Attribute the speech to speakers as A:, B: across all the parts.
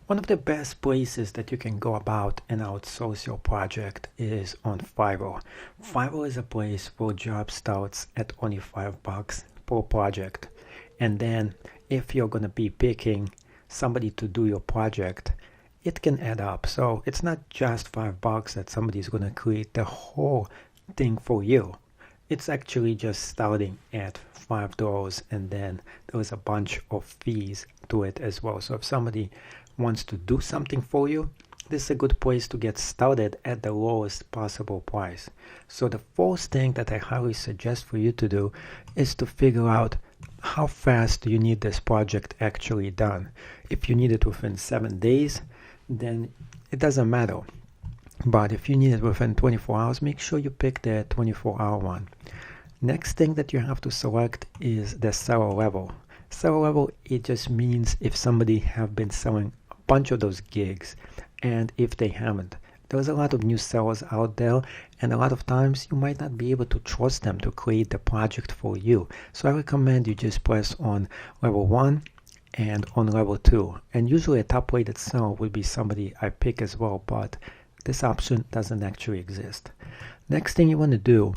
A: One of the best places that you can go about and outsource your project is on Fiverr. Fiverr is a place where job starts at only $5 per project. And then if you're going to be picking somebody to do your project, it can add up. So it's not just $5 that somebody's going to create the whole thing for you. It's actually just starting at $5, and then there's a bunch of fees to it as well. So if somebody wants to do something for you, this is a good place to get started at the lowest possible price. So the first thing that I highly suggest for you to do is to figure out how fast do you need this project actually done. If you need it within 7 days, then it doesn't matter. But if you need it within 24 hours, make sure you pick the 24-hour one. Next thing that you have to select is the seller level. Seller level, it just means if somebody have been selling a bunch of those gigs, and if they haven't. There's a lot of new sellers out there, and a lot of times you might not be able to trust them to create the project for you. So I recommend you just press on level 1 and on level 2. And usually a top rated seller would be somebody I pick as well, but this option doesn't actually exist. Next thing you want to do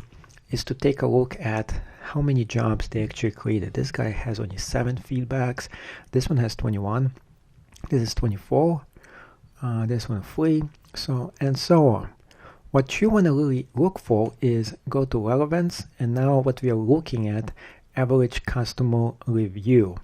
A: is to take a look at how many jobs they actually created. This guy has only 7 feedbacks. This one has 21. This is 24. This one 3. So and so on. What you want to really look for is go to relevance, and now what we are looking at, average customer review.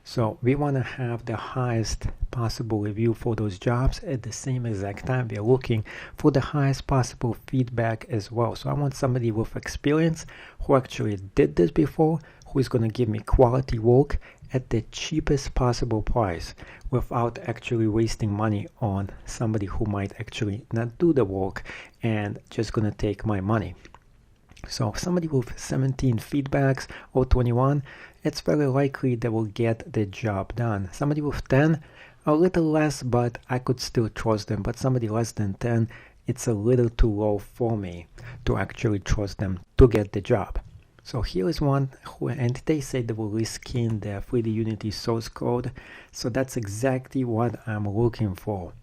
A: So we want to have the highest possible review for those jobs. At the same exact time, we are looking for the highest possible feedback as well. So I want somebody with experience who actually did this before, who is going to give me quality work at the cheapest possible price without actually wasting money on somebody who might actually not do the work and just going to take my money. So somebody with 17 feedbacks or 21, it's very likely they will get the job done. Somebody with 10, a little less, but I could still trust them. But somebody less than 10, it's a little too low for me to actually trust them to get the job. So here is one who, and they say they will reskin the 3D Unity source code. So that's exactly what I'm looking for.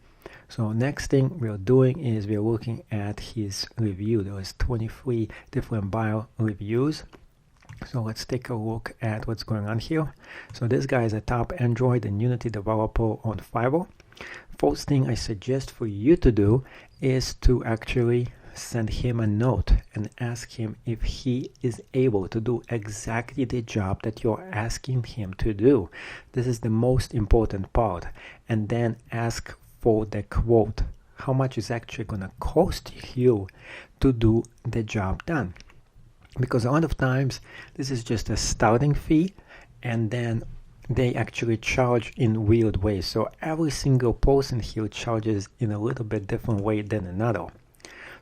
A: So next thing we're doing is we're looking at his review. There is 23 different bio reviews. So let's take a look at what's going on here. So this guy is a top Android and Unity developer on Fiverr. First thing I suggest for you to do is to actually send him a note and ask him if he is able to do exactly the job that you're asking him to do. This is the most important part. And then ask for the quote. How much is actually going to cost you to do the job done? Because a lot of times this is just a starting fee, and then they actually charge in weird ways. So every single person here charges in a little bit different way than another.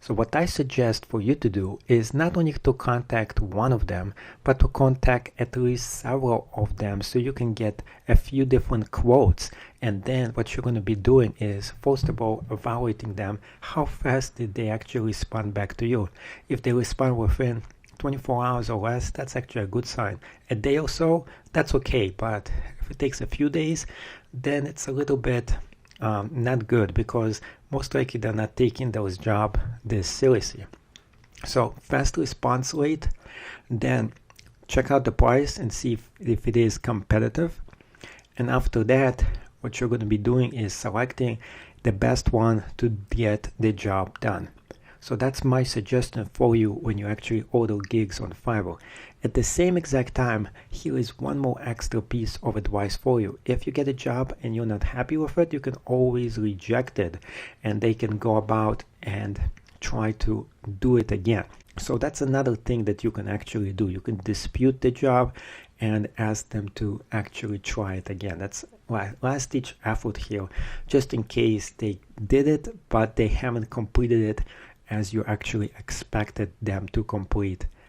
A: So what I suggest for you to do is not only to contact one of them, but to contact at least several of them so you can get a few different quotes. And then what you're going to be doing is, first of all, evaluating them. How fast did they actually respond back to you? If they respond within 24 hours or less, that's actually a good sign. A day or so, that's okay. But if it takes a few days, then it's a little bit not good, because most likely they're not taking those jobs this seriously. So fast response rate, then check out the price and see if it is competitive. And after that, what you're going to be doing is selecting the best one to get the job done. So that's my suggestion for you when you actually order gigs on Fiverr. At the same exact time, here is one more extra piece of advice for you. If you get a job and you're not happy with it, you can always reject it, and they can go about and try to do it again. So that's another thing that you can actually do. You can dispute the job and ask them to actually try it again. That's last ditch effort here, just in case they did it but they haven't completed it as you actually expected them to complete